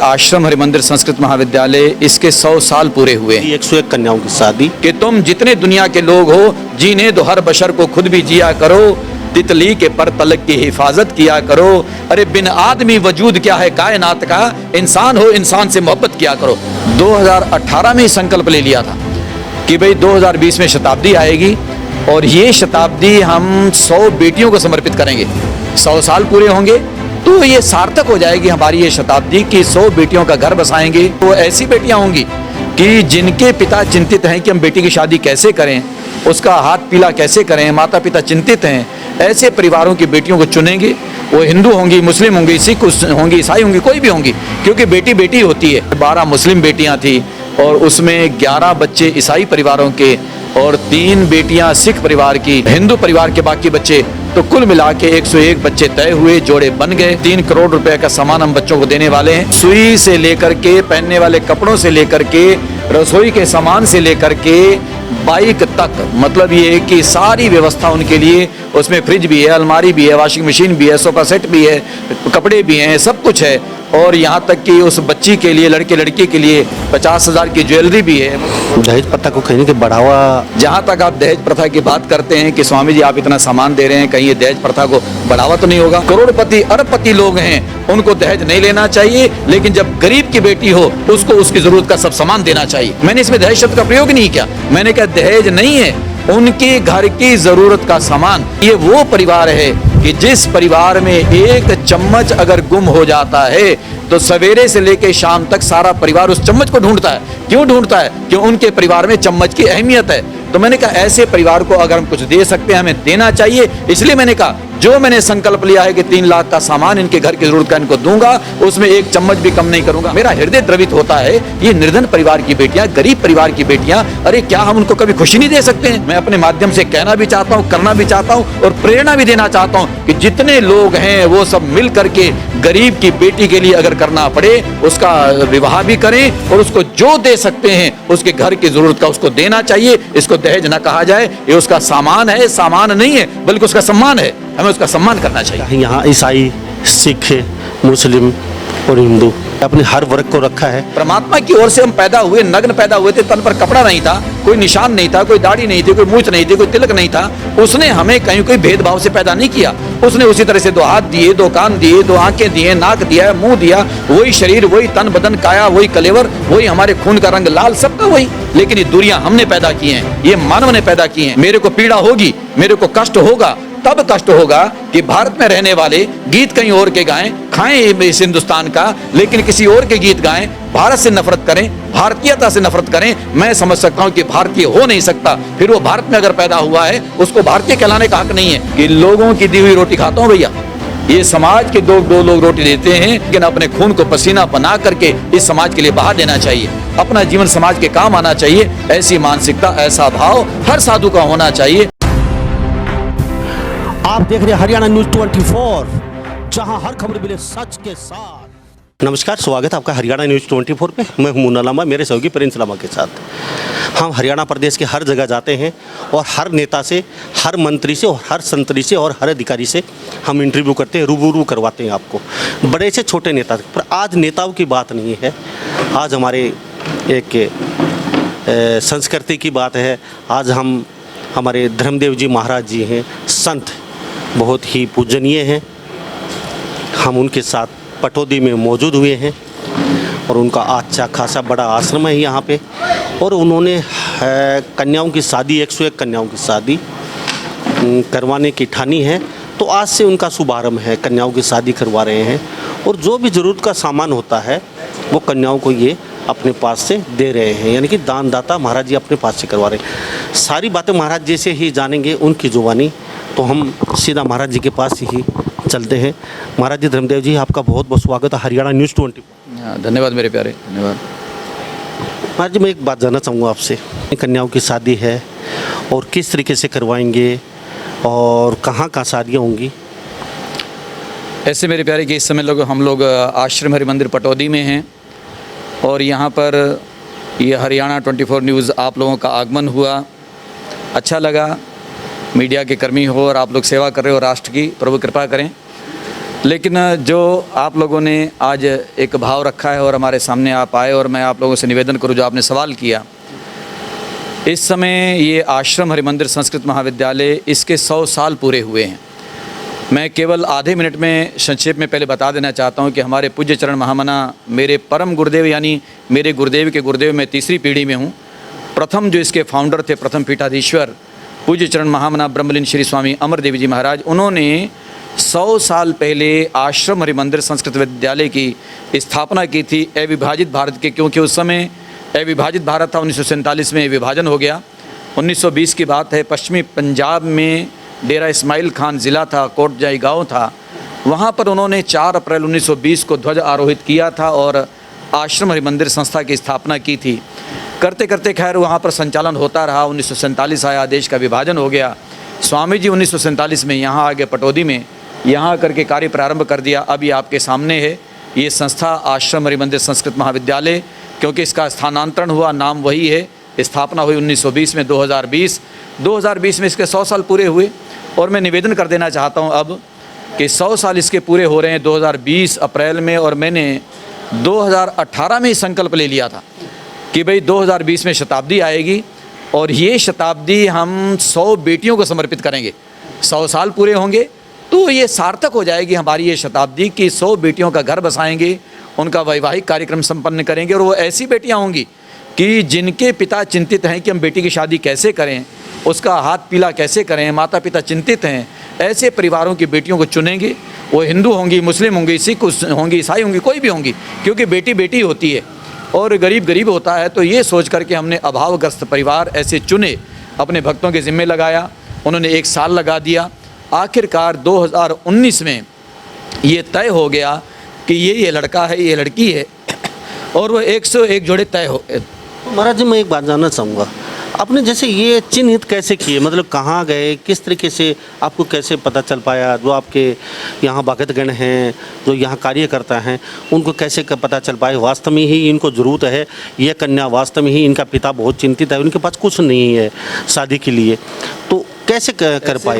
आश्रम हरिमंदिर संस्कृत महाविद्यालय इसके 100 साल पूरे हुए हैं। 101 कन्याओं की शादी। कि तुम जितने दुनिया के लोग हो, जीने दो हर बशर को, खुद भी जिया करो, तितली के पर तलक की हिफाजत किया करो। अरे बिन आदमी वजूद क्या है कायनात का, इंसान हो इंसान से मोहब्बत किया करो। 2018 में संकल्प ले लिया था कि भाई 2020 में शताब्दी आएगी और ये शताब्दी हम 100 बेटियों को समर्पित करेंगे। 100 साल पूरे होंगे तो ये सार्थक हो जाएगी हमारी ये शताब्दी की 100 बेटियों का घर बसाएंगे। तो ऐसी बेटियां होंगी कि जिनके पिता चिंतित हैं कि हम बेटी की शादी कैसे करें, उसका हाथ पीला कैसे करें, माता पिता चिंतित हैं, ऐसे परिवारों की बेटियों को चुनेंगे। वो हिंदू होंगी, मुस्लिम होंगी, सिख होंगी, ईसाई होंगी, कोई भी होंगी, क्योंकि बेटी बेटी होती है। 12 मुस्लिम बेटियां थी और उसमें 11 बच्चे ईसाई परिवारों के और 3 बेटियां सिख परिवार की, हिंदू परिवार के बाकी बच्चे, तो कुल मिला के 101 बच्चे तय हुए, जोड़े बन गए। 3 करोड़ रुपए का सामान हम बच्चों को देने वाले हैं। सुई से लेकर के, पहनने वाले कपड़ों से लेकर के, रसोई के सामान से लेकर के, बाइक तक, मतलब ये है कि सारी व्यवस्था उनके लिए, उसमें फ्रिज भी है, अलमारी भी है, वॉशिंग मशीन भी है, सोफा सेट भी है, कपड़े भी हैं, सब कुछ है। और यहाँ तक कि उस बच्ची के लिए, लड़के लड़की के लिए 50,000 की ज्वेलरी भी है। दहेज प्रथा को कहीं के बढ़ावा। जहाँ तक आप दहेज प्रथा की बात करते हैं कि स्वामी जी आप इतना सामान दे रहे हैं, कहीं ये दहेज प्रथा को बढ़ावा तो नहीं होगा? करोड़पति अरबपति लोग हैं, उनको दहेज नहीं लेना चाहिए, लेकिन जब गरीब की बेटी हो उसको उसकी जरूरत का सब सामान देना चाहिए। मैंने इसमें दहेज शब्द का प्रयोग नहीं किया, मैंने कहा दहेज नहीं है, उनके घर की जरूरत का सामान। ये वो परिवार है कि जिस परिवार में एक चम्मच अगर गुम हो जाता है तो सवेरे से लेकर शाम तक सारा परिवार उस चम्मच को ढूंढता है। क्यों ढूंढता है? क्यों उनके परिवार में चम्मच की अहमियत है। तो मैंने कहा ऐसे परिवार को अगर हम कुछ दे सकते हैं, हमें देना चाहिए। इसलिए मैंने कहा जो मैंने संकल्प लिया है कि 3 लाख का सामान इनके घर की जरूरत का इनको दूंगा, उसमें एक चम्मच भी कम नहीं करूंगा। मेरा हृदय द्रवित होता है। ये निर्धन परिवार की बेटियां, गरीब परिवार की बेटियां, अरे क्या हम उनको कभी खुशी नहीं दे सकते हैं? मैं अपने माध्यम से कहना भी चाहता हूं, करना भी चाहता हूं और प्रेरणा भी देना चाहता हूं कि जितने लोग हैं वो सब मिल करके गरीब की बेटी के लिए अगर करना पड़े, उसका विवाह भी करें और उसको जो दे सकते हैं उसके घर की जरूरत का उसको देना चाहिए। इसको दहेज न कहा जाए, ये उसका सामान है, सामान नहीं है बल्कि उसका सम्मान है। हमें उसका सम्मान करना चाहिए। यहाँ ईसाई, सिख, मुस्लिम और हिंदू अपने हर वर्ग को रखा है। परमात्मा की ओर से हम पैदा हुए, नग्न पैदा हुए थे, तन पर कपड़ा नहीं था, कोई निशान नहीं था, कोई दाढ़ी नहीं थी, कोई मूंछ नहीं थी, कोई तिलक नहीं था। उसने हमें कहीं कोई भेदभाव से पैदा नहीं किया। उसने उसी तरह से 2 हाथ दिए, 2 कान दिए, 2 आंखें दिए, नाक दिया, मुंह दिया, वही शरीर, वही तन बदन, काया, वही कलेवर, वही हमारे खून का रंग लाल, सबका वही। लेकिन ये दूरियां हमने पैदा की हैं, ये मानव ने पैदा की हैं। मेरे को पीड़ा होगी, मेरे को कष्ट होगा, तब कष्ट होगा कि भारत में रहने वाले गीत कहीं और के गाएं, खाएं इस हिंदुस्तान का, लेकिन किसी और के गीत गाएं, भारत से नफरत करें, भारतीयता से नफरत करें। मैं समझ सकता हूं कि भारतीय हो नहीं सकता। फिर वो भारत में अगर पैदा हुआ है उसको भारतीय कहलाने का हक नहीं है। कि लोगों की दी हुई रोटी खाता हूं भैया, ये समाज के 2 लोग रोटी देते हैं, लेकिन अपने खून को पसीना बना करके इस समाज के लिए बहा देना चाहिए। अपना जीवन समाज के काम आना चाहिए। ऐसी मानसिकता, ऐसा भाव हर साधु का होना चाहिए। आप देख रहे हैं हरियाणा न्यूज 24, जहां हर खबर मिले सच के साथ। नमस्कार, स्वागत है आपका हरियाणा न्यूज 24 पे। मैं हूं मुन्ना लामा, मेरे सहयोगी प्रिंस लामा के साथ। हम हरियाणा प्रदेश के हर जगह जाते हैं और हर नेता से, हर मंत्री से और हर संतरी से और हर अधिकारी से हम इंटरव्यू करते हैं, रूबरू करवाते हैं आपको, बड़े से छोटे नेता। पर आज नेताओं की बात नहीं है, आज हमारे एक संस्कृति की बात है। आज हम हमारे धर्मदेव जी महाराज जी हैं, संत बहुत ही पूजनीय हैं। हम उनके साथ पटौदी में मौजूद हुए हैं और उनका अच्छा खासा बड़ा आश्रम है यहाँ पे। और उन्होंने कन्याओं की शादी, 101 कन्याओं की शादी करवाने की ठानी है। तो आज से उनका शुभारंभ है, कन्याओं की शादी करवा रहे हैं और जो भी ज़रूरत का सामान होता है वो कन्याओं को ये अपने पास से दे रहे हैं, यानी कि दानदाता महाराज जी अपने पास से करवा रहे हैं। सारी बातें महाराज जी से ही जानेंगे, उनकी जुबानी। तो हम सीधा महाराज जी के पास ही चलते हैं। महाराज जी, धर्मदेव जी, आपका बहुत बहुत स्वागत है हरियाणा न्यूज़ 24। धन्यवाद मेरे प्यारे, धन्यवाद। महाराज जी, मैं एक बात जानना चाहूँगा आपसे। कन्याओं की शादी है और किस तरीके से करवाएंगे और कहाँ कहाँ शादियाँ होंगी? ऐसे मेरे प्यारे कि इस समय हम लोग आश्रम हरिमंदिर पटौदी में हैं और यहाँ पर ये हरियाणा 24 न्यूज़ आप लोगों का आगमन हुआ। अच्छा लगा, मीडिया के कर्मी हो और आप लोग सेवा कर रहे हो राष्ट्र की, प्रभु कृपा करें। लेकिन जो आप लोगों ने आज एक भाव रखा है और हमारे सामने आप आए, और मैं आप लोगों से निवेदन करूं, जो आपने सवाल किया, इस समय ये आश्रम हरिमंदिर संस्कृत महाविद्यालय, इसके 100 साल पूरे हुए हैं। मैं केवल आधे मिनट में संक्षेप में पहले बता देना चाहता हूं कि हमारे पूज्य चरण महामना, मेरे परम गुरुदेव, यानी मेरे गुरुदेव के गुरुदेव, मैं तीसरी पीढ़ी में हूं। प्रथम जो इसके फाउंडर थे, प्रथम पीठाधीश्वर पूज्य चरण महामना ब्रह्मलीन श्री स्वामी अमरदेव जी महाराज, उन्होंने 100 साल पहले आश्रम हरिमंदिर संस्कृत विद्यालय की स्थापना की थी अविभाजित भारत के, क्योंकि उस समय अविभाजित भारत था। 1947 में विभाजन हो गया। 1920 की बात है। पश्चिमी पंजाब में डेरा इस्माइल खान ज़िला था, कोटजाई गांव था, वहां पर उन्होंने 4 अप्रैल 1920 को ध्वज आरोहित किया था और आश्रम हरिमंदिर संस्था की स्थापना की थी। करते करते खैर वहां पर संचालन होता रहा। 1947 आया, देश का विभाजन हो गया। स्वामी जी 1947 में यहाँ आ गए पटौदी में, यहाँ आकर के कार्य प्रारंभ कर दिया। अभी आपके सामने है ये संस्था आश्रम हरिमंदिर संस्कृत महाविद्यालय, क्योंकि इसका स्थानांतरण हुआ, नाम वही है। स्थापना हुई 1920 में। 2020 में इसके 100 साल पूरे हुए। और मैं निवेदन कर देना चाहता हूं अब कि 100 साल इसके पूरे हो रहे हैं 2020 अप्रैल में, और मैंने 2018 में ही संकल्प ले लिया था कि भाई 2020 में शताब्दी आएगी और ये शताब्दी हम 100 बेटियों को समर्पित करेंगे। 100 साल पूरे होंगे तो ये सार्थक हो जाएगी हमारी ये शताब्दी कि 100 बेटियों का घर बसाएंगे, उनका वैवाहिक कार्यक्रम संपन्न करेंगे। और वो ऐसी बेटियां होंगी कि जिनके पिता चिंतित हैं कि हम बेटी की शादी कैसे करें, उसका हाथ पीला कैसे करें, माता पिता चिंतित हैं, ऐसे परिवारों की बेटियों को चुनेंगे। वो हिंदू होंगी, मुस्लिम होंगी, सिख होंगी, ईसाई होंगी, कोई भी होंगी, क्योंकि बेटी बेटी होती है और गरीब गरीब होता है। तो ये सोच करके हमने अभावग्रस्त परिवार ऐसे चुने, अपने भक्तों के ज़िम्मे लगाया। उन्होंने 1 साल लगा दिया। आखिरकार 2019 में ये तय हो गया कि ये लड़का है, ये लड़की है, और वो 101 जोड़े तय हो गए। महाराज जी, मैं एक बात जानना चाहूँगा, आपने जैसे ये चिन्हित कैसे किए, मतलब कहाँ गए, किस तरीके से आपको कैसे पता चल पाया, जो आपके यहाँ भगतगण हैं, जो यहाँ कार्यकर्ता हैं, उनको कैसे पता चल पाए वास्तव में ही इनको ज़रूरत है, ये कन्या वास्तव में ही, इनका पिता बहुत चिंतित है, उनके पास कुछ नहीं है शादी के लिए, तो कैसे कर पाए?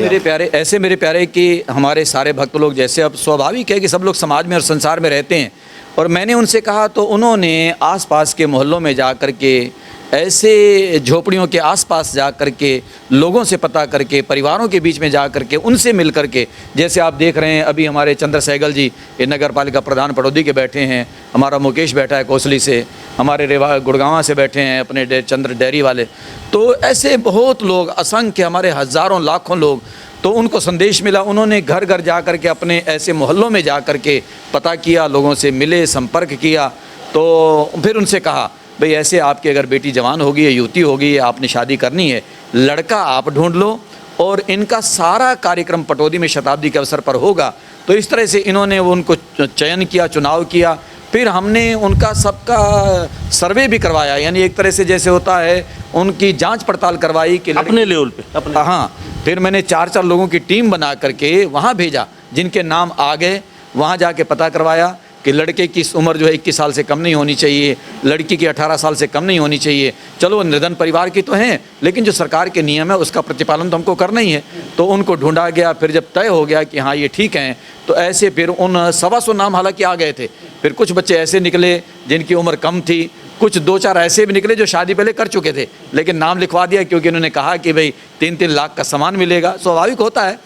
मेरे प्यारे कि हमारे सारे भक्त लोग, जैसे अब स्वाभाविक है कि सब लोग समाज में और संसार में रहते हैं, और मैंने उनसे कहा तो उन्होंने आसपास के मोहल्लों में जा कर के, ऐसे झोपड़ियों के आसपास जा कर के, लोगों से पता करके, परिवारों के बीच में जा कर के, उनसे मिल कर के, जैसे आप देख रहे हैं अभी हमारे चंद्र सहगल जी, ये नगर पालिका प्रधान पटौदी के बैठे हैं, हमारा मुकेश बैठा है कोसली से, हमारे गुड़गांव से बैठे हैं अपने चंद्र डेयरी वाले। तो ऐसे बहुत लोग, असंख्य, हमारे हज़ारों लाखों लोग, तो उनको संदेश मिला। उन्होंने घर घर जा कर के, अपने ऐसे मोहल्लों में जा कर के पता किया, लोगों से मिले, संपर्क किया। तो फिर उनसे कहा भाई ऐसे आपकी अगर बेटी जवान होगी या युवती होगी, आपने शादी करनी है, लड़का आप ढूंढ लो और इनका सारा कार्यक्रम पटौदी में शताब्दी के अवसर पर होगा। तो इस तरह से इन्होंने उनको चयन किया, चुनाव किया। फिर हमने उनका सबका सर्वे भी करवाया, यानी एक तरह से जैसे होता है उनकी जांच पड़ताल करवाई कि अपने लेवल पे अपने। हाँ, फिर मैंने 4 लोगों की टीम बना करके वहाँ भेजा, जिनके नाम आ गए वहाँ जाके पता करवाया कि लड़के की उम्र जो है 21 साल से कम नहीं होनी चाहिए, लड़की की 18 साल से कम नहीं होनी चाहिए। चलो निर्धन परिवार की तो हैं, लेकिन जो सरकार के नियम है उसका प्रतिपालन तो हमको करना ही है। तो उनको ढूंढा गया। फिर जब तय हो गया कि हाँ ये ठीक हैं, तो ऐसे फिर उन 125 नाम हालांकि आ गए थे। फिर कुछ बच्चे ऐसे निकले जिनकी उम्र कम थी, कुछ 2-4 ऐसे भी निकले जो शादी पहले कर चुके थे, लेकिन नाम लिखवा दिया क्योंकि उन्होंने कहा कि भाई 3-3 लाख का सामान मिलेगा, स्वाभाविक होता है।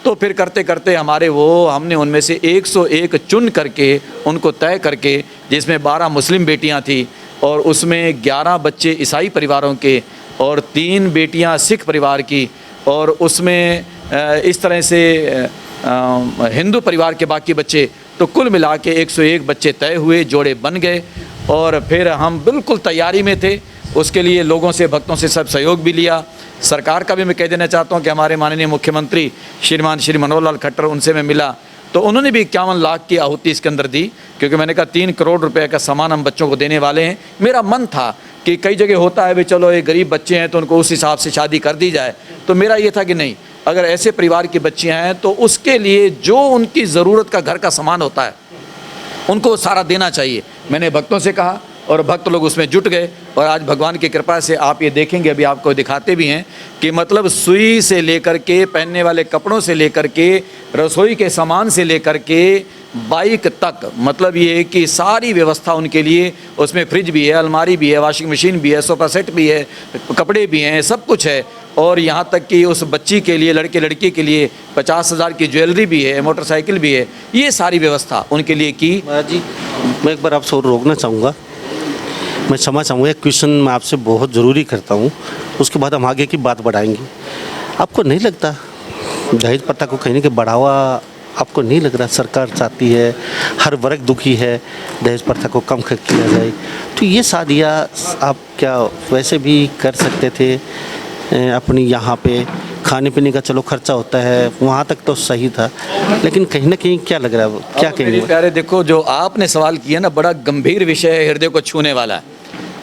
तो फिर करते करते हमने उनमें से 101 चुन करके उनको तय करके, जिसमें 12 मुस्लिम बेटियां थी और उसमें 11 बच्चे ईसाई परिवारों के और 3 बेटियां सिख परिवार की, और उसमें इस तरह से हिंदू परिवार के बाकी बच्चे। तो कुल मिला के 101 बच्चे तय हुए, जोड़े बन गए। और फिर हम बिल्कुल तैयारी में थे, उसके लिए लोगों से, भक्तों से सब सहयोग भी लिया। सरकार का भी मैं कह देना चाहता हूं कि हमारे माननीय मुख्यमंत्री श्रीमान श्री मनोहर लाल खट्टर, उनसे मैं मिला तो उन्होंने भी 51 लाख की आहुति इसके अंदर दी, क्योंकि मैंने कहा 3 करोड़ रुपए का सामान हम बच्चों को देने वाले हैं। मेरा मन था कि कई जगह होता है भाई चलो ये गरीब बच्चे हैं तो उनको उस हिसाब से शादी कर दी जाए, तो मेरा ये था कि नहीं, अगर ऐसे परिवार की बच्चियाँ हैं तो उसके लिए जो उनकी ज़रूरत का घर का सामान होता है उनको सारा देना चाहिए। मैंने भक्तों से कहा और भक्त लोग उसमें जुट गए। और आज भगवान की कृपा से आप ये देखेंगे, अभी आपको दिखाते भी हैं कि मतलब सुई से लेकर के, पहनने वाले कपड़ों से लेकर के, रसोई के सामान से लेकर के, बाइक तक, मतलब ये कि सारी व्यवस्था उनके लिए, उसमें फ्रिज भी है, अलमारी भी है, वॉशिंग मशीन भी है, सोफ़ा सेट भी है, कपड़े भी हैं, सब कुछ है। और यहाँ तक कि उस बच्ची के लिए, लड़के लड़की के लिए 50,000 की ज्वेलरी भी है, मोटरसाइकिल भी है, ये सारी व्यवस्था उनके लिए की। महाराज जी, मैं एक बार आपसे और रोकना चाहूँगा, मैं क्षमा चाहूँगा, एक क्वेश्चन मैं आपसे बहुत ज़रूरी करता हूँ, उसके बाद हम आगे की बात बढ़ाएंगे। आपको नहीं लगता दहेज प्रथा को कहीं ना कहीं बढ़ावा, आपको नहीं लग रहा सरकार चाहती है, हर वर्ग दुखी है, दहेज प्रथा को कम किया जाए, तो ये शादियाँ आप क्या वैसे भी कर सकते थे अपनी यहाँ पे? खाने पीने का चलो खर्चा होता है, वहाँ तक तो सही था, लेकिन कहीं ना कहीं क्या लग रहा है, क्या अब कहेंगे? मेरे प्यारे, देखो जो आपने सवाल किया ना, बड़ा गंभीर विषय है, हृदय को छूने वाला है,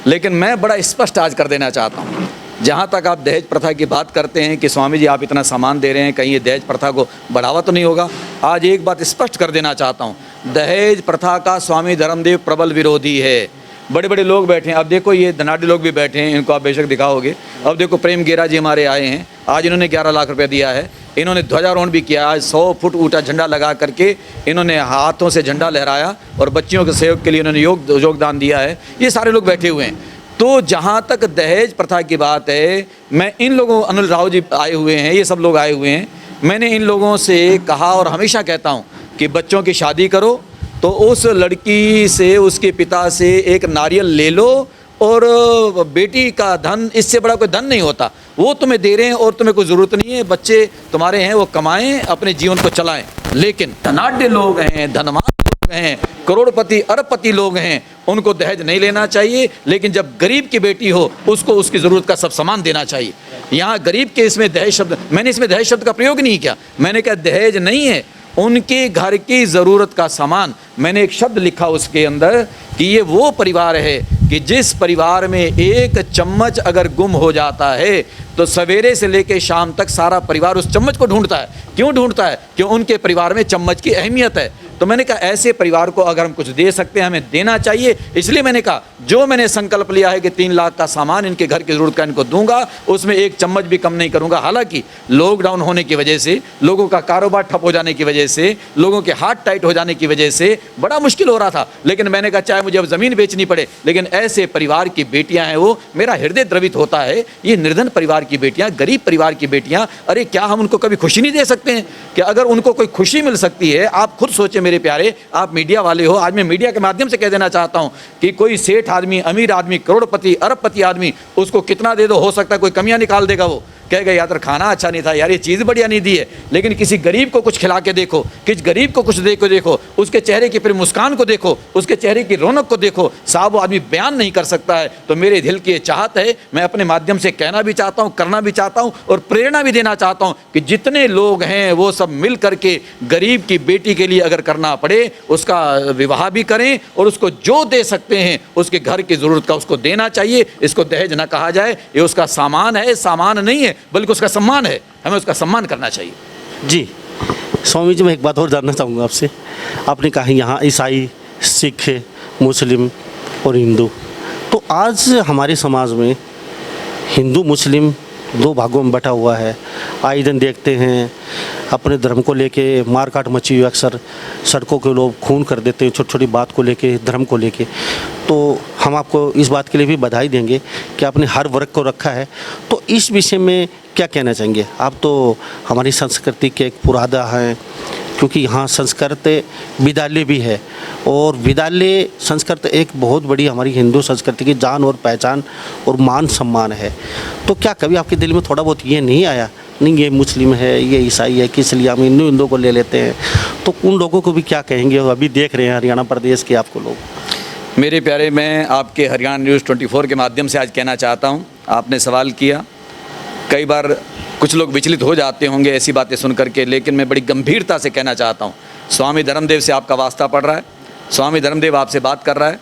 लेकिन मैं बड़ा स्पष्ट आज कर देना चाहता हूँ। जहाँ तक आप दहेज प्रथा की बात करते हैं कि स्वामी जी आप इतना सामान दे रहे हैं, कहीं ये दहेज प्रथा को बढ़ावा तो नहीं होगा, आज एक बात स्पष्ट कर देना चाहता हूँ, दहेज प्रथा का स्वामी धर्मदेव प्रबल विरोधी है। बड़े बड़े लोग बैठे हैं, अब देखो ये धनाढ़ी लोग भी बैठे हैं, इनको आप बेशक दिखाओगे। अब देखो प्रेम गेरा जी हमारे आए हैं, आज इन्होंने 11 लाख रुपया दिया है, इन्होंने ध्वजारोहण भी किया, आज 100 फुट ऊंचा झंडा लगा करके इन्होंने हाथों से झंडा लहराया और बच्चियों के सहयोग के लिए इन्होंने योगदान दिया है। ये सारे लोग बैठे हुए हैं। तो जहाँ तक दहेज प्रथा की बात है, मैं इन लोगों, अनिल राव जी आए हुए हैं, ये सब लोग आए हुए हैं, मैंने इन लोगों से कहा और हमेशा कहता हूँ कि बच्चों की शादी करो तो उस लड़की से, उसके पिता से एक नारियल ले लो, और बेटी का धन, इससे बड़ा कोई धन नहीं होता, वो तुम्हें दे रहे हैं और तुम्हें कोई ज़रूरत नहीं है, बच्चे तुम्हारे हैं, वो कमाएं, अपने जीवन को चलाएं। लेकिन धनाढ़ लोग हैं, धनवान लोग हैं, करोड़पति अरबपति लोग हैं, उनको दहेज नहीं लेना चाहिए, लेकिन जब गरीब की बेटी हो उसको उसकी ज़रूरत का सब सामान देना चाहिए। यहाँ गरीब के इसमें दहेज शब्द, मैंने इसमें दहेज शब्द का प्रयोग नहीं किया, मैंने कहा दहेज नहीं है, उनके घर की ज़रूरत का सामान। मैंने एक शब्द लिखा उसके अंदर कि ये वो परिवार है कि जिस परिवार में एक चम्मच अगर गुम हो जाता है तो सवेरे से लेकर शाम तक सारा परिवार उस चम्मच को ढूंढता है। क्यों ढूंढता है? क्यों उनके परिवार में चम्मच की अहमियत है। तो मैंने कहा ऐसे परिवार को अगर हम कुछ दे सकते हैं, हमें देना चाहिए। इसलिए मैंने कहा जो मैंने संकल्प लिया है कि 3 लाख का सामान इनके घर की ज़रूरत का इनको दूंगा, उसमें एक चम्मच भी कम नहीं करूंगा। हालांकि लॉकडाउन होने की वजह से, लोगों का कारोबार ठप हो जाने की वजह से, लोगों के हाथ टाइट हो जाने की वजह से बड़ा मुश्किल हो रहा था, लेकिन मैंने कहा चाहे मुझे अब ज़मीन बेचनी पड़े, लेकिन ऐसे परिवार की बेटियां हैं, वो मेरा हृदय द्रवित होता है। ये निर्धन परिवार की बेटियां, गरीब परिवार की बेटियां, अरे क्या हम उनको कभी खुशी नहीं दे सकते हैं? कि अगर उनको कोई खुशी मिल सकती है, आप खुद सोचें मेरे प्यारे, आप मीडिया वाले हो, आज मैं मीडिया के माध्यम से कह देना चाहता हूं कि कोई सेठ आदमी, अमीर आदमी, करोड़पति अरबपति आदमी, उसको कितना दे दो, हो सकता है कोई कमियां निकाल देगा, वो कहेगा यार खाना अच्छा नहीं था, यार ये चीज़ बढ़िया नहीं दी है। लेकिन किसी गरीब को कुछ खिला के देखो, किस गरीब को कुछ देखो, उसके चेहरे की फिर मुस्कान को देखो, उसके चेहरे की रौनक को देखो, साहब वो आदमी बयान नहीं कर सकता है। तो मेरे दिल की ये चाहत है, मैं अपने माध्यम से कहना भी चाहता हूँ, करना भी चाहता हूँ और प्रेरणा भी देना चाहता हूँ कि जितने लोग हैं वो सब मिल करके गरीब की बेटी के लिए अगर करना पड़े उसका विवाह भी करें, और उसको जो दे सकते हैं उसके घर की ज़रूरत का उसको देना चाहिए। इसको दहेज ना कहा जाए, ये उसका सामान है, सामान नहीं है बल्कि उसका सम्मान है, हमें उसका सम्मान करना चाहिए। जी स्वामी जी, मैं एक बात और जानना चाहूँगा आपसे। आपने कहा यहाँ ईसाई, सिख, मुस्लिम और हिंदू, तो आज हमारे समाज में हिंदू मुस्लिम 2 भागों में बटा हुआ है। आए दिन देखते हैं अपने धर्म को लेके मारकाट मची हुई, अक्सर सड़कों के लोग खून कर देते हैं छोटी छोटी बात को लेके, धर्म को लेके। तो हम आपको इस बात के लिए भी बधाई देंगे कि आपने हर वर्ग को रखा है। तो इस विषय में क्या कहना चाहेंगे? आप तो हमारी संस्कृति के एक पुराधा हैं, क्योंकि यहाँ संस्कृत विद्यालय भी है, और विद्यालय संस्कृत एक बहुत बड़ी हमारी हिंदू संस्कृति की जान और पहचान और मान सम्मान है। तो क्या कभी आपके दिल में थोड़ा बहुत ये नहीं आया, नहीं ये मुस्लिम है, ये ईसाई है, किस लिए हम हिंदू को ले लेते हैं? तो उन लोगों को भी क्या कहेंगे? अभी देख रहे हैं हरियाणा प्रदेश के आपको लोग। मेरे प्यारे, मैं आपके हरियाणा न्यूज़ 24 के माध्यम से आज कहना चाहता हूँ, आपने सवाल किया, कई बार कुछ लोग विचलित हो जाते होंगे ऐसी बातें सुन करके, लेकिन मैं बड़ी गंभीरता से कहना चाहता हूँ, स्वामी धर्मदेव से आपका वास्ता पड़ रहा है, स्वामी धर्मदेव आपसे बात कर रहा है,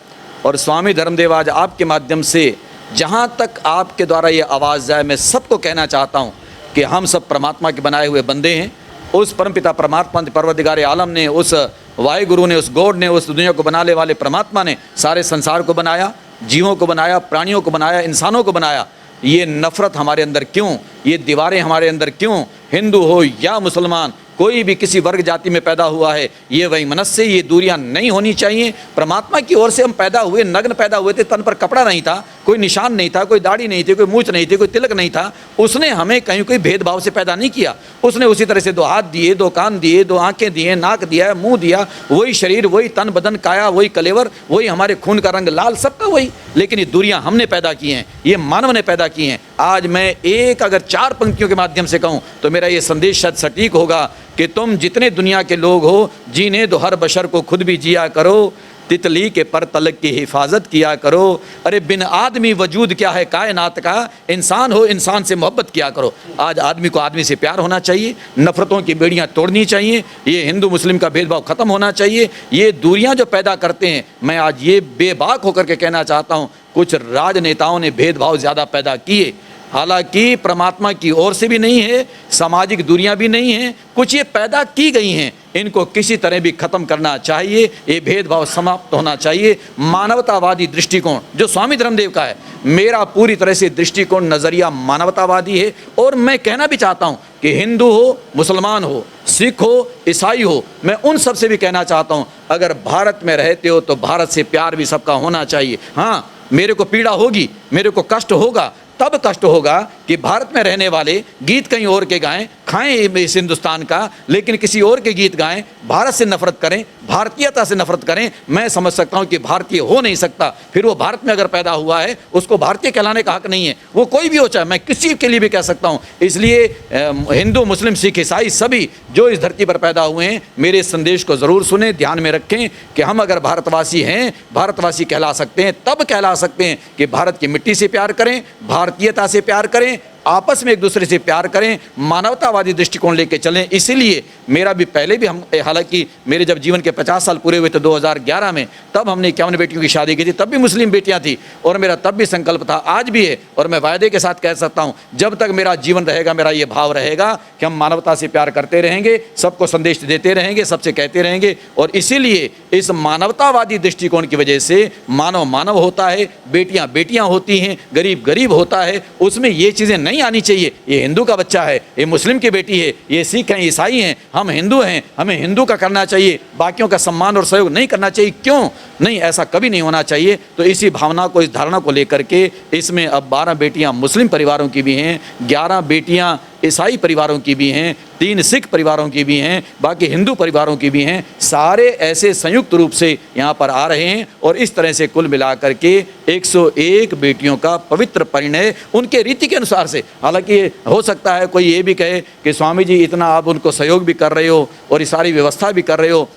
और स्वामी धर्मदेव आज आपके माध्यम से जहाँ तक आपके द्वारा ये आवाज़ जाए, मैं सबको कहना चाहता हूँ कि हम सब परमात्मा के बनाए हुए बंदे हैं। उस परमपिता परमात्मा परवरदिगार आलम ने, उस वाहिगुरु ने, उस गॉड ने, उस दुनिया को बनाने वाले परमात्मा ने सारे संसार को बनाया, जीवों को बनाया, प्राणियों को बनाया, इंसानों को बनाया, ये नफ़रत हमारे अंदर क्यों, ये दीवारें हमारे अंदर क्यों? हिंदू हो या मुसलमान, कोई भी किसी वर्ग जाति में पैदा हुआ है, ये वैमनस्य, ये दूरियां नहीं होनी चाहिए। परमात्मा की ओर से हम पैदा हुए, नग्न पैदा हुए थे, तन पर कपड़ा नहीं था, कोई निशान नहीं था, कोई दाढ़ी नहीं थी, कोई मूछ नहीं थी, कोई तिलक नहीं था। उसने हमें कहीं कोई भेदभाव से पैदा नहीं किया। उसने उसी तरह से 2 हाथ दिए, 2 कान दिए, 2 आंखें दिए, नाक दिया, मुंह दिया, वही शरीर, वही तन बदन, काया, वही कलेवर, वही हमारे खून का रंग लाल, सबका वही। लेकिन ये दूरियां हमने पैदा की हैं, ये मानव ने पैदा की हैं। आज मैं एक अगर 4 पंक्तियों के माध्यम से कहूँ तो मेरा ये संदेश शायद सटीक होगा कि तुम जितने दुनिया के लोग हो, जीने दो हर बशर को, खुद भी जिया करो, तितली के पर तलक की हिफाजत किया करो। अरे बिन आदमी वजूद क्या है कायनात का, इंसान हो इंसान से मोहब्बत किया करो। आज आदमी को आदमी से प्यार होना चाहिए, नफ़रतों की बेड़ियां तोड़नी चाहिए, ये हिंदू मुस्लिम का भेदभाव ख़त्म होना चाहिए। ये दूरियां जो पैदा करते हैं, मैं आज ये बेबाक होकर के कहना चाहता हूँ, कुछ राजनेताओं ने भेदभाव ज़्यादा पैदा किए, हालांकि परमात्मा की ओर से भी नहीं है, सामाजिक दूरियां भी नहीं हैं, कुछ ये पैदा की गई हैं। इनको किसी तरह भी ख़त्म करना चाहिए, ये भेदभाव समाप्त होना चाहिए। मानवतावादी दृष्टिकोण जो स्वामी धर्मदेव का है, मेरा पूरी तरह से दृष्टिकोण, नज़रिया मानवतावादी है। और मैं कहना भी चाहता हूँ कि हिंदू हो, मुसलमान हो, सिख हो, ईसाई हो, मैं उन सब से भी कहना चाहता हूँ, अगर भारत में रहते हो तो भारत से प्यार भी सबका होना चाहिए। हाँ, मेरे को पीड़ा होगी, मेरे को कष्ट होगा, तब कष्ट होगा कि भारत में रहने वाले गीत कहीं और के गाएं, खाएं इस हिंदुस्तान का, लेकिन किसी और के गीत गाएं, भारत से नफरत करें, भारतीयता से नफरत करें। मैं समझ सकता हूं कि भारतीय हो नहीं सकता, फिर वो भारत में अगर पैदा हुआ है उसको भारतीय कहलाने का हक नहीं है, वो कोई भी हो, चाहे मैं किसी के लिए भी कह सकता हूं। इसलिए हिंदू, मुस्लिम, सिख, ईसाई सभी जो इस धरती पर पैदा हुए हैं, मेरे इस संदेश को ज़रूर सुने, ध्यान में रखें कि हम अगर भारतवासी हैं, भारतवासी कहला सकते हैं, तब कहला सकते हैं कि भारत की मिट्टी से प्यार करें, भारतीयता से प्यार करें, आपस में एक दूसरे से प्यार करें, मानवतावादी दृष्टिकोण लेके चलें। इसीलिए मेरा भी पहले भी हम, हालांकि मेरे जब जीवन के 50 साल पूरे हुए थे 2011 में, तब हमने 51 बेटियों की शादी की थी, तब भी मुस्लिम बेटियां थी, और मेरा तब भी संकल्प था, आज भी है, और मैं वायदे के साथ कह सकता हूं, जब तक मेरा जीवन रहेगा, मेरा ये भाव रहेगा कि हम मानवता से प्यार करते रहेंगे, सबको संदेश देते रहेंगे, सबसे कहते रहेंगे। और इसीलिए इस मानवतावादी दृष्टिकोण की वजह से मानव मानव होता है, बेटियां बेटियां होती हैं, गरीब गरीब होता है, उसमें ये चीज़ें नहीं आनी चाहिए। ये हिंदू का बच्चा है, ये मुस्लिम की बेटी है, ये सिख हैं, ईसाई हैं, हम हिंदू हैं, हमें हिंदू का करना चाहिए, बाकियों का सम्मान और सहयोग नहीं करना चाहिए। क्यों नहीं? ऐसा कभी नहीं होना चाहिए। तो इसी भावना को, इस धारणा को लेकर के इसमें अब 12 बेटियां मुस्लिम परिवारों की भी हैं, 11 बेटियां ईसाई परिवारों की भी हैं, 3 सिख परिवारों की भी हैं, बाकी हिंदू परिवारों की भी हैं। सारे ऐसे संयुक्त रूप से यहाँ पर आ रहे हैं, और इस तरह से कुल मिलाकर के 101 बेटियों का पवित्र परिणय उनके रीति के अनुसार से। हालांकि हो सकता है कोई ये भी कहे कि स्वामी जी इतना आप उनको सहयोग भी कर रहे हो और ये सारी व्यवस्था भी कर रहे हो,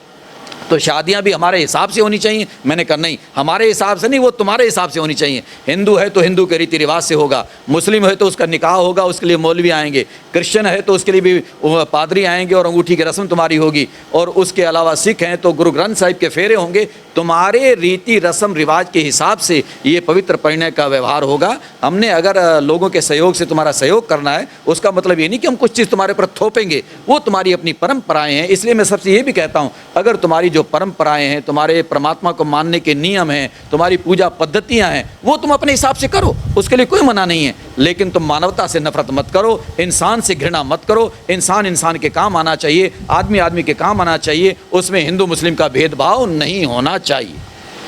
तो शादियां भी हमारे हिसाब से होनी चाहिए। मैंने कहा नहीं, हमारे हिसाब से नहीं, वो तुम्हारे हिसाब से होनी चाहिए। हिंदू है तो हिंदू के रीति रिवाज से होगा, मुस्लिम है तो उसका निकाह होगा, उसके लिए मौलवी आएंगे, क्रिश्चियन है तो उसके लिए भी पादरी आएंगे और अंगूठी की रस्म तुम्हारी होगी, और उसके अलावा सिख हैं तो गुरु ग्रंथ साहिब के फेरे होंगे। तुम्हारे रीति रस्म रिवाज के हिसाब से ये पवित्र परिणय का व्यवहार होगा। हमने अगर लोगों के सहयोग से तुम्हारा सहयोग करना है, उसका मतलब ये नहीं कि हम कुछ चीज़ तुम्हारे पर थोपेंगे, वो तुम्हारी अपनी परंपराएं हैं। इसलिए मैं सबसे ये भी कहता हूँ, अगर तुम्हारी जो परंपराएं हैं, तुम्हारे परमात्मा को मानने के नियम हैं, तुम्हारी पूजा पद्धतियां हैं, वो तुम अपने हिसाब से करो, उसके लिए कोई मना नहीं है। लेकिन तुम मानवता से नफरत मत करो, इंसान से घृणा मत करो। इंसान इंसान के काम आना चाहिए, आदमी आदमी के काम आना चाहिए, उसमें हिंदू मुस्लिम का भेदभाव नहीं होना चाहिए।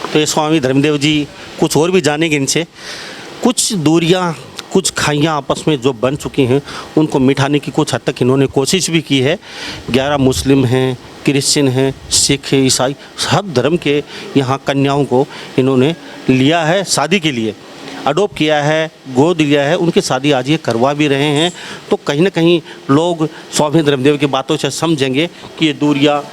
तो ये स्वामी धर्मदेव जी कुछ और भी जानेंगे इनसे। कुछ दूरियाँ, कुछ खाइयाँ आपस में जो बन चुकी हैं, उनको मिटाने की कुछ हद तक इन्होंने कोशिश भी की है। 11 मुस्लिम हैं, क्रिश्चियन हैं, सिख है, ईसाई, सब धर्म के यहाँ कन्याओं को इन्होंने लिया है, शादी के लिए अडोप्ट किया है, गोद लिया है, उनकी शादी आज ये करवा भी रहे हैं। तो कहीं ना कहीं लोग स्वामी धर्मदेव की बातों से समझेंगे कि ये दूरियाँ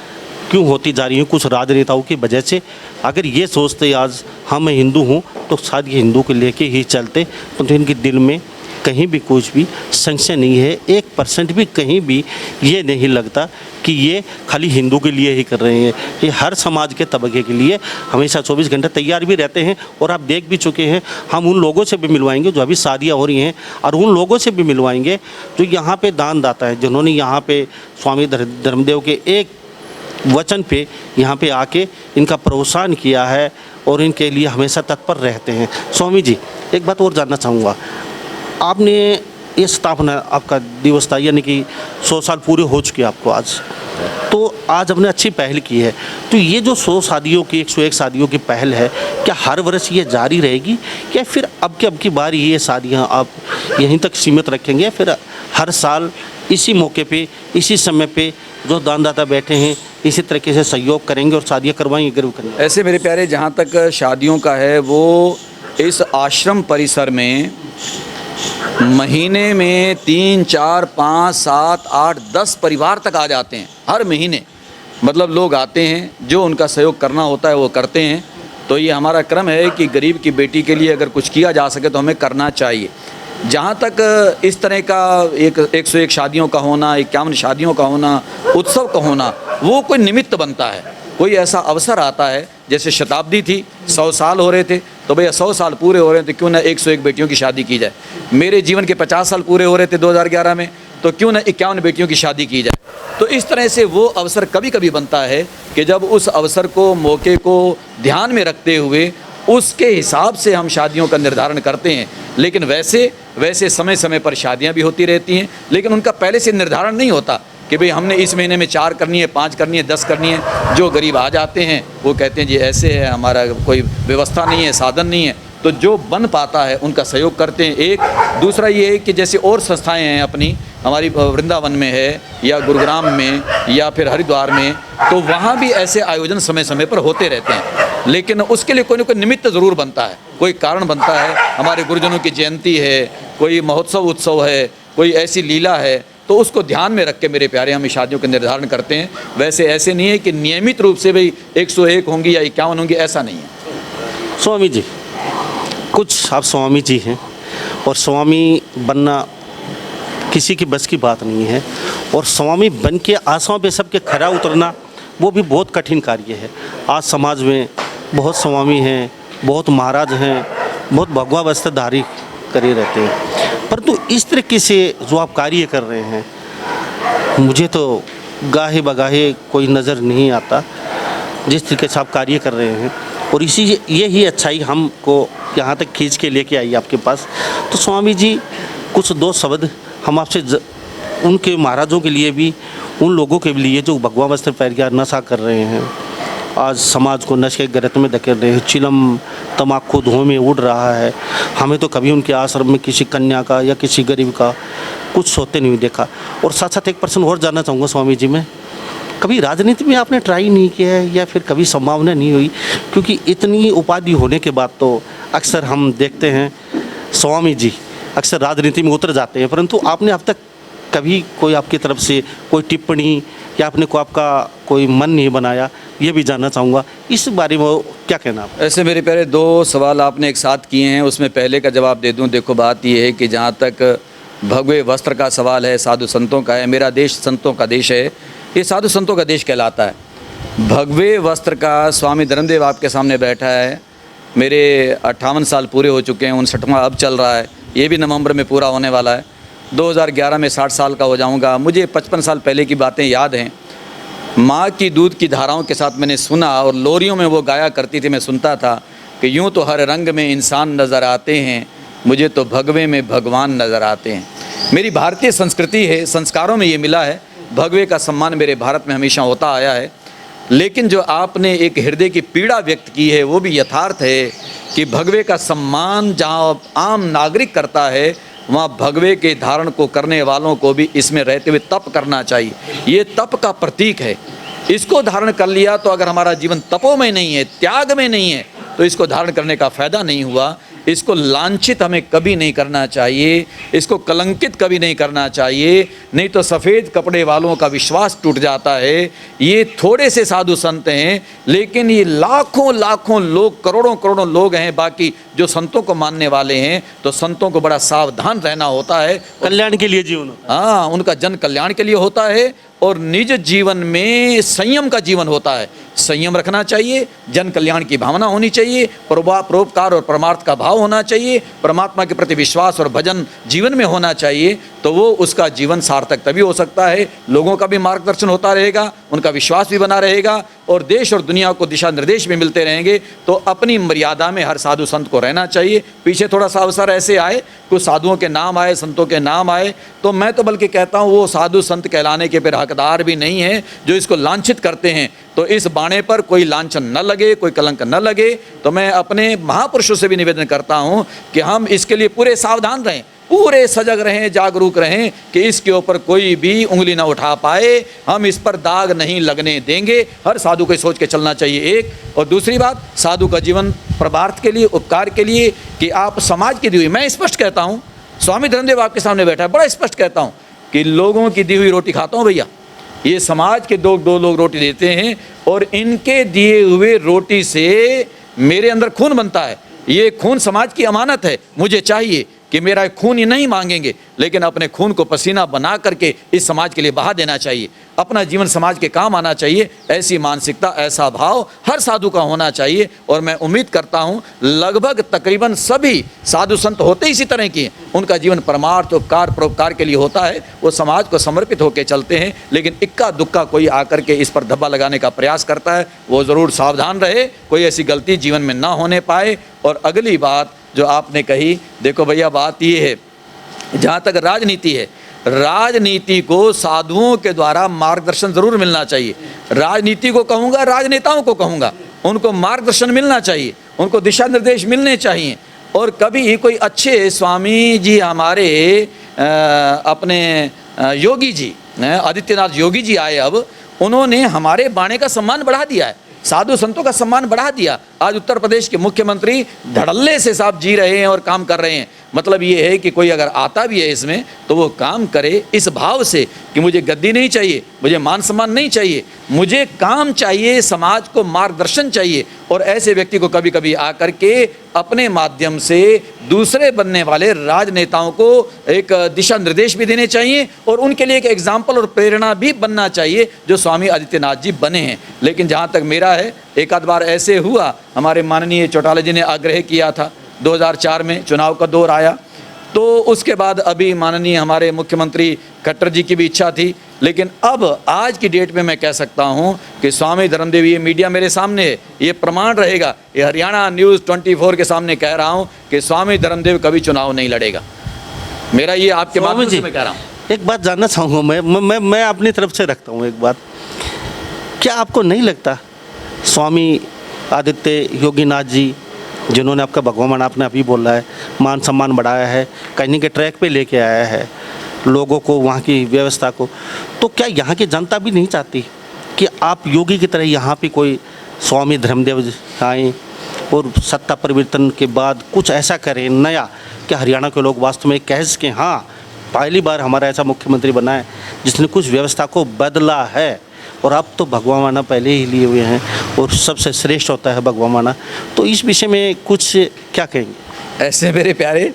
क्यों होती जा रही हैं, कुछ राजनेताओं की वजह से। अगर ये सोचते आज हाँ मैं हिंदू हूँ तो शायद ये हिंदू को लेके ही चलते, तो इनके दिल में कहीं भी कुछ भी संशय नहीं है, 1% भी कहीं भी ये नहीं लगता कि ये खाली हिंदू के लिए ही कर रहे हैं। ये हर समाज के तबके के लिए हमेशा 24 घंटे तैयार भी रहते हैं। और आप देख भी चुके हैं, हम उन लोगों से भी मिलवाएंगे जो अभी शादियाँ हो रही हैं, और उन लोगों से भी मिलवाएंगे जो यहाँ पे दानदाता है, जिन्होंने यहाँ पे स्वामी धर्मदेव के एक वचन पे यहाँ पे आके इनका प्रोत्साहन किया है, और इनके लिए हमेशा तत्पर रहते हैं। स्वामी जी, एक बात और जानना चाहूँगा, आपने ये स्थापना आपका दिवस था, यानी कि 100 साल पूरे हो चुके आपको आज, तो आज आपने अच्छी पहल की है। तो ये जो 100 शादियों की 101 शादियों की पहल है, क्या हर वर्ष ये जारी रहेगी, या फिर अब की बार ये शादियां आप यहीं तक सीमित रखेंगे, या फिर हर साल इसी मौके पे इसी समय पे जो दानदाता बैठे हैं इसी तरीके से सहयोग करेंगे और शादियाँ करवाएंगे, गर्व करेंगे? ऐसे मेरे प्यारे, जहाँ तक शादियों का है, वो इस आश्रम परिसर में महीने में 3, 4, 5, 7, 8, 10 परिवार तक आ जाते हैं हर महीने। मतलब लोग आते हैं, जो उनका सहयोग करना होता है वो करते हैं। तो ये हमारा क्रम है कि गरीब की बेटी के लिए अगर कुछ किया जा सके तो हमें करना चाहिए। जहाँ तक इस तरह का 101 शादियों का होना, 51 शादियों का होना, उत्सव का होना, वो कोई निमित्त बनता है। कोई ऐसा अवसर आता है, जैसे शताब्दी थी, 100 साल हो रहे थे, तो भैया 100 साल पूरे हो रहे हैं तो क्यों ना 101 बेटियों की शादी की जाए। मेरे जीवन के 50 साल पूरे हो रहे थे 2011 में, तो क्यों ना 51 बेटियों की शादी की जाए। तो इस तरह से वो अवसर कभी कभी बनता है कि जब उस अवसर को, मौके को ध्यान में रखते हुए उसके हिसाब से हम शादियों का निर्धारण करते हैं। लेकिन वैसे समय समय पर शादियां भी होती रहती हैं, लेकिन उनका पहले से निर्धारण नहीं होता कि भाई हमने इस महीने में 4 करनी है, 5 करनी है, 10 करनी है। जो गरीब आ जाते हैं वो कहते हैं जी ऐसे है, हमारा कोई व्यवस्था नहीं है, साधन नहीं है, तो जो बन पाता है उनका सहयोग करते हैं। एक दूसरा ये है कि जैसे और संस्थाएं हैं अपनी, हमारी वृंदावन में है या गुरुग्राम में या फिर हरिद्वार में, तो वहाँ भी ऐसे आयोजन समय समय पर होते रहते हैं। लेकिन उसके लिए कोई ना कोई निमित्त ज़रूर बनता है, कोई कारण बनता है। हमारे गुरुजनों की जयंती है, कोई महोत्सव उत्सव है, कोई ऐसी लीला है, तो उसको ध्यान में रख के मेरे प्यारे हम शादियों का निर्धारण करते हैं। वैसे ऐसे नहीं है कि नियमित रूप से भाई 101 होंगी या 51 होंगी, ऐसा नहीं है। स्वामी जी, कुछ आप स्वामी जी हैं, और स्वामी बनना किसी की बस की बात नहीं है, और स्वामी बन के आशाओं पे सबके खरा उतरना वो भी बहुत कठिन कार्य है। आज समाज में बहुत स्वामी हैं, बहुत महाराज हैं, बहुत भगवा वस्त्रधारी करे रहते हैं, परंतु इस तरीके से जो आप कार्य कर रहे हैं, मुझे तो गाहे बगाहे कोई नज़र नहीं आता जिस तरीके से आप कार्य कर रहे हैं। और ये ही अच्छाई हमको यहाँ तक खींच के लेके आई आपके पास। तो स्वामी जी, कुछ 2 शब्द हम आपसे उनके महाराजों के लिए भी, उन लोगों के लिए जो भगवा वस्त्र पहन के नशा कर रहे हैं, आज समाज को नशे के गर्त में धकेल रहे हैं, चिलम तम्बाकू धुएं में उड़ रहा है। हमें तो कभी उनके आश्रम में किसी कन्या का या किसी गरीब का कुछ सोते नहीं देखा। और साथ साथ एक प्रश्न और जानना चाहूँगा स्वामी जी, मैं कभी राजनीति में आपने ट्राई नहीं किया है, या फिर कभी संभावना नहीं हुई? क्योंकि इतनी उपाधि होने के बाद तो अक्सर हम देखते हैं स्वामी जी अक्सर राजनीति में उतर जाते हैं, परंतु आपने अब तक कभी कोई आपकी तरफ से कोई टिप्पणी या आपने को आपका कोई मन नहीं बनाया, ये भी जानना चाहूँगा, इस बारे में क्या कहना आप? ऐसे मेरे प्यारे 2 सवाल आपने एक साथ किए हैं, उसमें पहले का जवाब दे दूं। देखो, बात ये है कि जहाँ तक भगवे वस्त्र का सवाल है, साधु संतों का है, मेरा देश संतों का देश है, ये साधु संतों का देश कहलाता है। भगवे वस्त्र का स्वामी धर्मदेव आपके सामने बैठा है, मेरे 58 साल पूरे हो चुके हैं, 59वां अब चल रहा है, ये भी नवंबर में पूरा होने वाला है। 2011 में 60 साल का हो जाऊंगा। मुझे 55 साल पहले की बातें याद हैं। माँ की दूध की धाराओं के साथ मैंने सुना, और लोरियों में वो गाया करती थी, मैं सुनता था कि यूँ तो हर रंग में इंसान नज़र आते हैं, मुझे तो भगवे में भगवान नज़र आते हैं। मेरी भारतीय संस्कृति है, संस्कारों में ये मिला है। भगवे का सम्मान मेरे भारत में हमेशा होता आया है। लेकिन जो आपने एक हृदय की पीड़ा व्यक्त की है, वो भी यथार्थ है कि भगवे का सम्मान जहाँ आम नागरिक करता है, वहाँ भगवे के धारण को करने वालों को भी इसमें रहते हुए तप करना चाहिए। ये तप का प्रतीक है। इसको धारण कर लिया तो अगर हमारा जीवन तपों में नहीं है, त्याग में नहीं है, तो इसको धारण करने का फ़ायदा नहीं हुआ। इसको लांछित हमें कभी नहीं करना चाहिए, इसको कलंकित कभी नहीं करना चाहिए, नहीं तो सफ़ेद कपड़े वालों का विश्वास टूट जाता है। ये थोड़े से साधु संत हैं, लेकिन ये लाखों लाखों लोग, करोड़ों करोड़ों लोग हैं बाकी जो संतों को मानने वाले हैं। तो संतों को बड़ा सावधान रहना होता है, कल्याण के लिए जीवन, हाँ, उनका जन कल्याण के लिए होता है, और निज जीवन में संयम का जीवन होता है। संयम रखना चाहिए, जन कल्याण की भावना होनी चाहिए, परोपकार और परमार्थ का भाव होना चाहिए, परमात्मा के प्रति विश्वास और भजन जीवन में होना चाहिए। तो वो उसका जीवन सार्थक तभी हो सकता है, लोगों का भी मार्गदर्शन होता रहेगा, उनका विश्वास भी बना रहेगा और देश और दुनिया को दिशा निर्देश भी मिलते रहेंगे। तो अपनी मर्यादा में हर साधु संत को रहना चाहिए। पीछे थोड़ा सा अवसर ऐसे आए, कुछ साधुओं के नाम आए, संतों के नाम आए, तो मैं तो बल्कि कहता हूँ वो साधु संत कहलाने के फिर हकदार भी नहीं है जो इसको लांछित करते हैं। तो इस बाणे पर कोई लांछन न लगे, कोई कलंक न लगे। तो मैं अपने महापुरुषों से भी निवेदन करता हूँ कि हम इसके लिए पूरे सावधान रहें, पूरे सजग रहें, जागरूक रहें कि इसके ऊपर कोई भी उंगली ना उठा पाए, हम इस पर दाग नहीं लगने देंगे। हर साधु को सोच के चलना चाहिए एक। और दूसरी बात, साधु का जीवन परमार्थ के लिए, उपकार के लिए, कि आप समाज की दी हुई, मैं स्पष्ट कहता हूँ, स्वामी धर्मदेव आपके सामने बैठा है, बड़ा स्पष्ट कहता हूँ कि लोगों की दी हुई रोटी खाता हूँ भैया। ये समाज के दो लोग रोटी देते हैं और इनके दिए हुए रोटी से मेरे अंदर खून बनता है। ये खून समाज की अमानत है। मुझे चाहिए कि मेरा खून ही नहीं मांगेंगे, लेकिन अपने खून को पसीना बना करके इस समाज के लिए बहा देना चाहिए। अपना जीवन समाज के काम आना चाहिए। ऐसी मानसिकता, ऐसा भाव हर साधु का होना चाहिए। और मैं उम्मीद करता हूँ लगभग तकरीबन सभी साधु संत होते इसी तरह के हैं। उनका जीवन परमार्थ, उपकार, परोपकार के लिए होता है। वो समाज को समर्पित होकर चलते हैं। लेकिन इक्का दुक्का कोई आकर के इस पर धब्बा लगाने का प्रयास करता है, वो ज़रूर सावधान रहे, कोई ऐसी गलती जीवन में ना होने पाए। और अगली बात जो आपने कही, देखो भैया बात ये है, जहाँ तक राजनीति है, राजनीति को साधुओं के द्वारा मार्गदर्शन ज़रूर मिलना चाहिए। राजनीति को कहूँगा, राजनेताओं को कहूँगा, उनको मार्गदर्शन मिलना चाहिए, उनको दिशा निर्देश मिलने चाहिए। और कभी कोई अच्छे स्वामी जी हमारे अपने योगी जी, आदित्यनाथ योगी जी आए, अब उन्होंने हमारे बाणे का सम्मान बढ़ा दिया है, साधु संतों का सम्मान बढ़ा दिया। आज उत्तर प्रदेश के मुख्यमंत्री धड़ल्ले से साहब जी रहे हैं और काम कर रहे हैं। मतलब ये है कि कोई अगर आता भी है इसमें तो वो काम करे इस भाव से कि मुझे गद्दी नहीं चाहिए, मुझे मान सम्मान नहीं चाहिए, मुझे काम चाहिए, समाज को मार्गदर्शन चाहिए। और ऐसे व्यक्ति को कभी कभी आकर के अपने माध्यम से दूसरे बनने वाले राजनेताओं को एक दिशा निर्देश भी देने चाहिए और उनके लिए एक एग्जाम्पल और प्रेरणा भी बनना चाहिए, जो स्वामी आदित्यनाथ जी बने हैं। लेकिन जहाँ तक मेरा है, एक आध बार ऐसे हुआ, हमारे माननीय चौटाला जी ने आग्रह किया था, 2004 में चुनाव का दौर आया, तो उसके बाद अभी माननीय हमारे मुख्यमंत्री खट्टर जी की भी इच्छा थी। लेकिन अब आज की डेट में मैं कह सकता हूं कि स्वामी धर्मदेव, ये मीडिया मेरे सामने है, ये प्रमाण रहेगा, ये हरियाणा न्यूज़ 24 के सामने कह रहा हूं कि स्वामी धर्मदेव कभी चुनाव नहीं लड़ेगा। मेरा ये आपके माध्यम से मैं कह रहा हूँ। एक बात जानना चाहूँगा, मैं अपनी तरफ से रखता हूँ एक बात, क्या आपको नहीं लगता स्वामी आदित्य योगीनाथ जी, जिन्होंने आपका भगवान आपने अभी बोला है, मान सम्मान बढ़ाया है, कहीं के ट्रैक पे लेके आया है लोगों को, वहाँ की व्यवस्था को, तो क्या यहाँ की जनता भी नहीं चाहती कि आप योगी की तरह यहाँ पे कोई स्वामी धर्मदेव आएँ और सत्ता परिवर्तन के बाद कुछ ऐसा करें नया कि हरियाणा के लोग वास्तव में कह सकें हाँ पहली बार हमारा ऐसा मुख्यमंत्री बना है जिसने कुछ व्यवस्था को बदला है। और अब तो भगवाना पहले ही लिए हुए हैं और सबसे श्रेष्ठ होता है भगवाना, तो इस विषय में कुछ क्या कहेंगे? ऐसे मेरे प्यारे,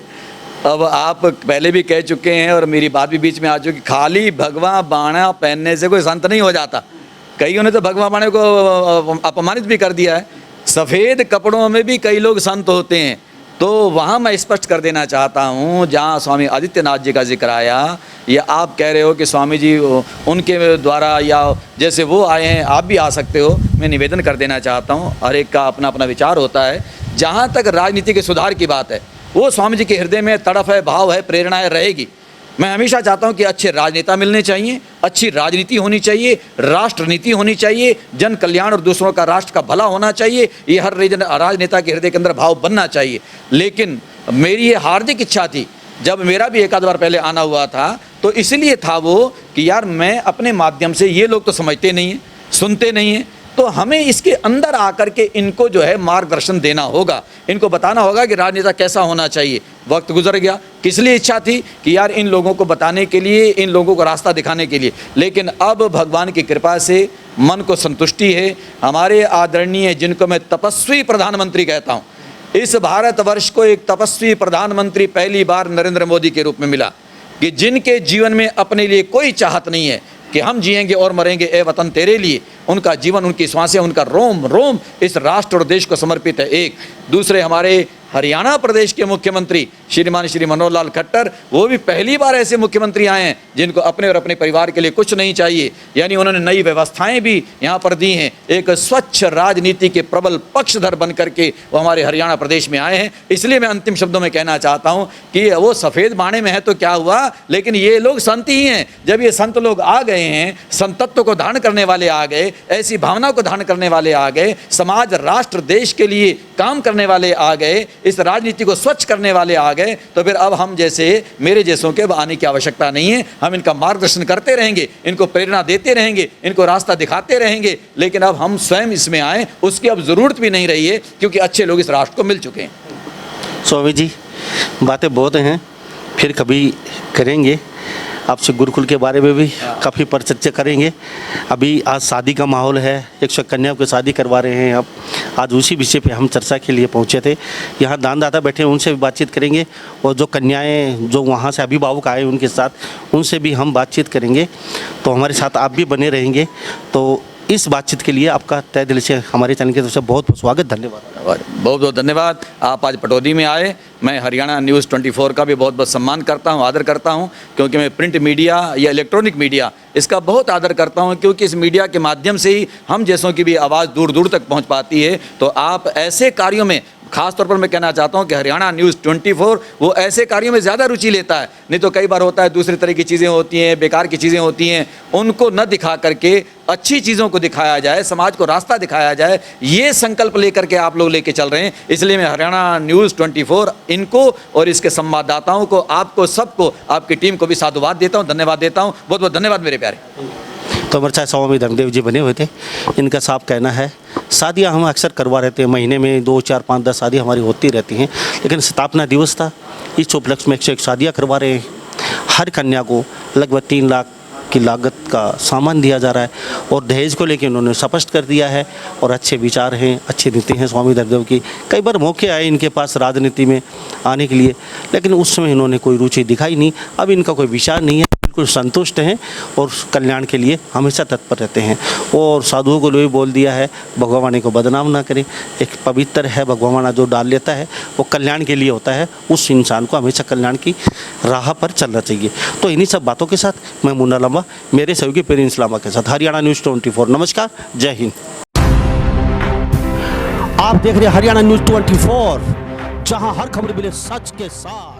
अब आप पहले भी कह चुके हैं और मेरी बात भी बीच में आ चुकी, खाली भगवा बाणा पहनने से कोई संत नहीं हो जाता। कईयों ने तो भगवा बाणे को अपमानित भी कर दिया है। सफ़ेद कपड़ों में भी कई लोग संत होते हैं। तो वहाँ मैं स्पष्ट कर देना चाहता हूँ, जहाँ स्वामी आदित्यनाथ जी का जिक्र आया, या आप कह रहे हो कि स्वामी जी उनके द्वारा या जैसे वो आए हैं आप भी आ सकते हो, मैं निवेदन कर देना चाहता हूँ, हर एक का अपना अपना विचार होता है। जहाँ तक राजनीति के सुधार की बात है, वो स्वामी जी के हृदय में तड़फ है, भाव है, प्रेरणा है, रहेगी। मैं हमेशा चाहता हूं कि अच्छे राजनेता मिलने चाहिए, अच्छी राजनीति होनी चाहिए, राष्ट्र नीति होनी चाहिए, जन कल्याण और दूसरों का राष्ट्र का भला होना चाहिए, ये हर राजनेता के हृदय के अंदर भाव बनना चाहिए। लेकिन मेरी ये हार्दिक इच्छा थी, जब मेरा भी एक आध बार पहले आना हुआ था तो इसलिए था वो कि यार मैं अपने माध्यम से, ये लोग तो समझते नहीं हैं, सुनते नहीं हैं, तो हमें इसके अंदर आकर के इनको जो है मार्गदर्शन देना होगा, इनको बताना होगा कि राजनेता कैसा होना चाहिए। वक्त गुजर गया, किस लिए इच्छा थी कि यार इन लोगों को बताने के लिए, इन लोगों को रास्ता दिखाने के लिए। लेकिन अब भगवान की कृपा से मन को संतुष्टि है। हमारे आदरणीय, जिनको मैं तपस्वी प्रधानमंत्री कहता हूँ, इस भारतवर्ष को एक तपस्वी प्रधानमंत्री पहली बार नरेंद्र मोदी के रूप में मिला, कि जिनके जीवन में अपने लिए कोई चाहत नहीं है कि हम जिएंगे और मरेंगे ए वतन तेरे लिए। उनका जीवन, उनकी सांसें, उनका रोम रोम इस राष्ट्र और देश को समर्पित है। एक दूसरे हमारे हरियाणा प्रदेश के मुख्यमंत्री श्रीमान श्री मनोहर लाल खट्टर, वो भी पहली बार ऐसे मुख्यमंत्री आए हैं जिनको अपने और अपने परिवार के लिए कुछ नहीं चाहिए, यानी उन्होंने नई व्यवस्थाएं भी यहाँ पर दी हैं। एक स्वच्छ राजनीति के प्रबल पक्षधर बन करके वो हमारे हरियाणा प्रदेश में आए हैं। इसलिए मैं अंतिम शब्दों में कहना चाहता हूँ कि वो सफ़ेद बाणे में है तो क्या हुआ, लेकिन ये लोग संत ही हैं। जब ये संत लोग आ गए हैं, संतत्व को धारण करने वाले आ गए, ऐसी भावना को धारण करने वाले आ गए, समाज राष्ट्र देश के लिए काम करने वाले आ गए, इस राजनीति को स्वच्छ करने वाले आ गए, तो फिर अब हम जैसे मेरे जैसों के अब आने की आवश्यकता नहीं है। हम इनका मार्गदर्शन करते रहेंगे, इनको प्रेरणा देते रहेंगे, इनको रास्ता दिखाते रहेंगे, लेकिन अब हम स्वयं इसमें आए उसकी अब ज़रूरत भी नहीं रही है, क्योंकि अच्छे लोग इस राष्ट्र को मिल चुके हैं। स्वामी जी, बातें बहुत हैं, फिर कभी करेंगे आपसे गुरुकुल के बारे में भी काफ़ी परिचर्चा करेंगे। अभी आज शादी का माहौल है, 100 कन्याओं की शादी करवा रहे हैं आप, आज उसी विषय पे हम चर्चा के लिए पहुंचे थे। यहाँ दानदाता बैठे हैं, उनसे भी बातचीत करेंगे, और जो कन्याएं जो वहाँ से अभिभावक आए उनके साथ, उनसे भी हम बातचीत करेंगे। तो हमारे साथ आप भी बने रहेंगे। तो इस बातचीत के लिए आपका तहे दिल से हमारे चैनल की तरफ से बहुत बहुत स्वागत, धन्यवाद। बहुत बहुत धन्यवाद। आप आज पटौदी में आए। मैं हरियाणा न्यूज़ 24 का भी बहुत बहुत सम्मान करता हूं, आदर करता हूं, क्योंकि मैं प्रिंट मीडिया या इलेक्ट्रॉनिक मीडिया इसका बहुत आदर करता हूं, क्योंकि इस मीडिया के माध्यम से ही हम जैसों की भी आवाज़ दूर दूर तक पहुंच पाती है। तो आप ऐसे कार्यों में, खास तौर पर मैं कहना चाहता हूं कि हरियाणा न्यूज़ 24 वो ऐसे कार्यों में ज़्यादा रुचि लेता है। नहीं तो कई बार होता है दूसरे तरह की चीज़ें होती हैं, बेकार की चीज़ें होती हैं, उनको न दिखा करके अच्छी चीज़ों को दिखाया जाए, समाज को रास्ता दिखाया जाए, ये संकल्प लेकर के आप लोग लेके चल रहे हैं। इसलिए मैं हरियाणा न्यूज़ 24 इनको और इसके संवाददाताओं को, आपको सबको, आपकी टीम को भी साधुवाद देता हूँ, धन्यवाद देता हूँ। बहुत बहुत धन्यवाद मेरे प्यारे। तो हमारे साथ स्वामी धर्मदेव जी बने हुए थे। इनका साफ कहना है शादियां हम अक्सर करवा रहते हैं, महीने में 2, 4, 5, 10 शादी हमारी होती रहती हैं, लेकिन स्थापना दिवस था, इस उपलक्ष्य में 101 शादियाँ करवा रहे हैं। हर कन्या को लगभग 3 लाख की लागत का सामान दिया जा रहा है, और दहेज को लेकर उन्होंने स्पष्ट कर दिया है। और अच्छे विचार हैं, अच्छी नीति हैं स्वामी धर्मदेव की। कई बार मौके आए इनके पास राजनीति में आने के लिए, लेकिन उस समय इन्होंने कोई रुचि दिखाई नहीं। अब इनका कोई विचार नहीं है, बिल्कुल संतुष्ट हैं और कल्याण के लिए हमेशा तत्पर रहते हैं। और साधुओं को भी बोल दिया है भगवान को बदनाम ना करें, एक पवित्र है भगवान जो डाल लेता है वो कल्याण के लिए होता है, उस इंसान को हमेशा कल्याण की राह पर चलना चाहिए। तो इन्हीं सब बातों के साथ मैं मुन्ना लांबा, मेरे सहयोगी प्रिंस लांबा के साथ हरियाणा न्यूज़ 24। नमस्कार, जय हिंद। आप देख रहे हैं हरियाणा न्यूज़ 24, जहां हर खबर मिले सच के साथ।